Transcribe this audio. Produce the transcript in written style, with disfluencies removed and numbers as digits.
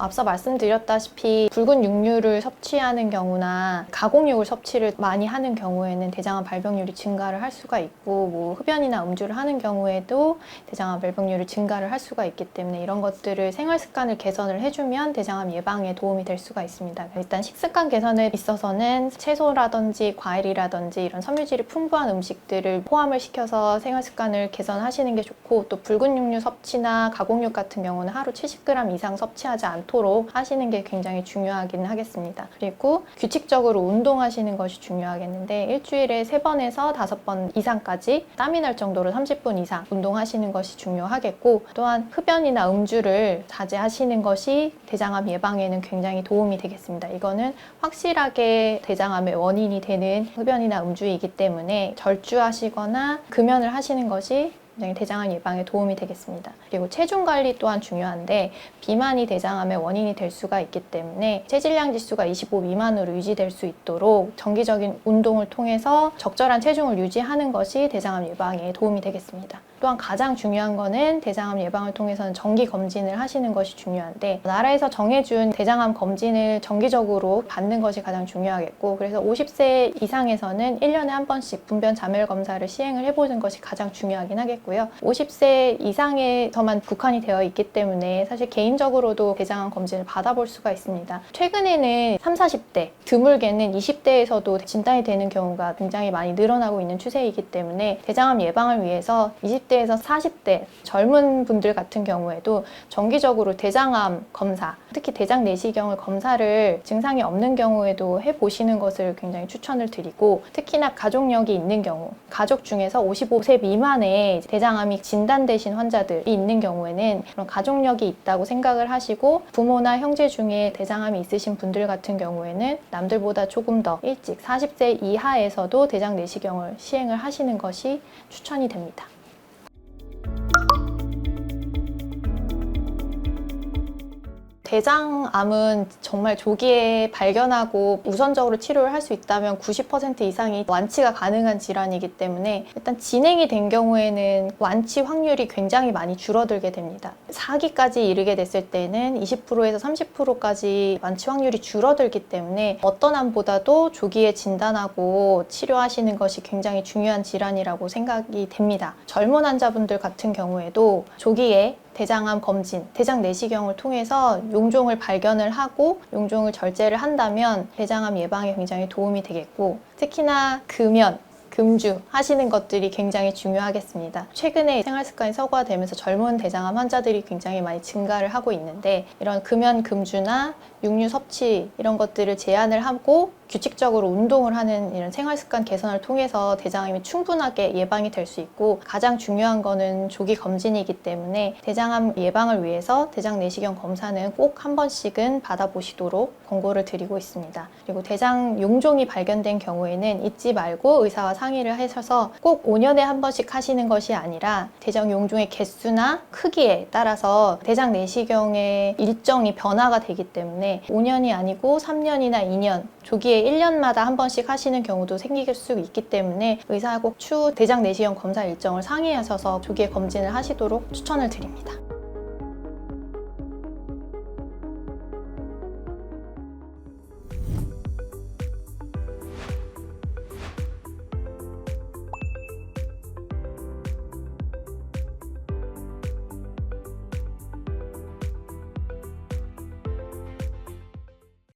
앞서 말씀드렸다시피 붉은 육류를 섭취하는 경우나 가공육을 섭취를 많이 하는 경우에는 대장암 발병률이 증가를 할 수가 있고, 뭐 흡연이나 음주를 하는 경우에도 대장암 발병률이 증가를 할 수가 있기 때문에 이런 것들을 생활 습관을 개선을 해주면 대장암 예방에 도움이 될 수가 있습니다. 일단 식습관 개선에 있어서는 채소라든지 과일이라든지 이런 섬유질이 풍부한 음식들을 포함을 시켜서 생활 습관을 개선하시는 게 좋고, 또 붉은 육류 섭취나 가공육 같은 경우는 하루 70g 이상 섭취하지 않도록 하시는 게 굉장히 중요하긴 하겠습니다. 그리고 규칙적으로 운동하시는 것이 중요하겠는데, 일주일에 3번에서 5번 이상까지 땀이 날 정도로 30분 이상 운동하시는 것이 중요하겠고, 또한 흡연이나 음주를 자제하시는 것이 대장암 예방에는 굉장히 도움이 되겠습니다. 이거는 확실하게 대장암의 원인이 되는 흡연이나 음주이기 때문에 절주하시거나 금연을 하시는 것이 굉장히 대장암 예방에 도움이 되겠습니다. 그리고 체중 관리 또한 중요한데, 비만이 대장암의 원인이 될 수가 있기 때문에 체질량 지수가 25 미만으로 유지될 수 있도록 정기적인 운동을 통해서 적절한 체중을 유지하는 것이 대장암 예방에 도움이 되겠습니다. 또한 가장 중요한 거는 대장암 예방을 통해서는 정기 검진을 하시는 것이 중요한데, 나라에서 정해준 대장암 검진을 정기적으로 받는 것이 가장 중요하겠고, 그래서 50세 이상에서는 1년에 한 번씩 분변 자멸 검사를 시행을 해보는 것이 가장 중요하긴 하겠고요. 50세 이상에서만 국한이 되어 있기 때문에 사실 개인적으로도 대장암 검진을 받아볼 수가 있습니다. 최근에는 30, 40대, 드물게는 20대에서도 진단이 되는 경우가 굉장히 많이 늘어나고 있는 추세이기 때문에 대장암 예방을 위해서 20대에서 40대 젊은 분들 같은 경우에도 정기적으로 대장암 검사, 특히 대장 내시경을 검사를 증상이 없는 경우에도 해보시는 것을 굉장히 추천을 드리고, 특히나 가족력이 있는 경우, 가족 중에서 55세 미만의 대장암이 진단되신 환자들이 있는 경우에는 그런 가족력이 있다고 생각을 하시고, 부모나 형제 중에 대장암이 있으신 분들 같은 경우에는 남들보다 조금 더 일찍 40세 이하에서도 대장 내시경을 시행을 하시는 것이 추천이 됩니다. 대장암은 정말 조기에 발견하고 우선적으로 치료를 할 수 있다면 90% 이상이 완치가 가능한 질환이기 때문에, 일단 진행이 된 경우에는 완치 확률이 굉장히 많이 줄어들게 됩니다. 4기까지 이르게 됐을 때는 20%에서 30%까지 완치 확률이 줄어들기 때문에 어떤 암보다도 조기에 진단하고 치료하시는 것이 굉장히 중요한 질환이라고 생각이 됩니다. 젊은 환자분들 같은 경우에도 조기에 대장암 검진, 대장 내시경을 통해서 용종을 발견을 하고 용종을 절제를 한다면 대장암 예방에 굉장히 도움이 되겠고, 특히나 금연, 금주 하시는 것들이 굉장히 중요하겠습니다. 최근에 생활습관이 서구화되면서 젊은 대장암 환자들이 굉장히 많이 증가를 하고 있는데, 이런 금연, 금주나 육류 섭취 이런 것들을 제한을 하고 규칙적으로 운동을 하는 이런 생활습관 개선을 통해서 대장암이 충분하게 예방이 될 수 있고, 가장 중요한 거는 조기 검진이기 때문에 대장암 예방을 위해서 대장 내시경 검사는 꼭 한 번씩은 받아보시도록 권고를 드리고 있습니다. 그리고 대장 용종이 발견된 경우에는 잊지 말고 의사와 상의를 하셔서 꼭 5년에 한 번씩 하시는 것이 아니라 대장 용종의 개수나 크기에 따라서 대장 내시경의 일정이 변화가 되기 때문에 5년이 아니고 3년이나 2년, 조기에 1년마다 한 번씩 하시는 경우도 생길 수 있기 때문에 의사하고 추후 대장 내시경 검사 일정을 상의하셔서 조기에 검진을 하시도록 추천을 드립니다.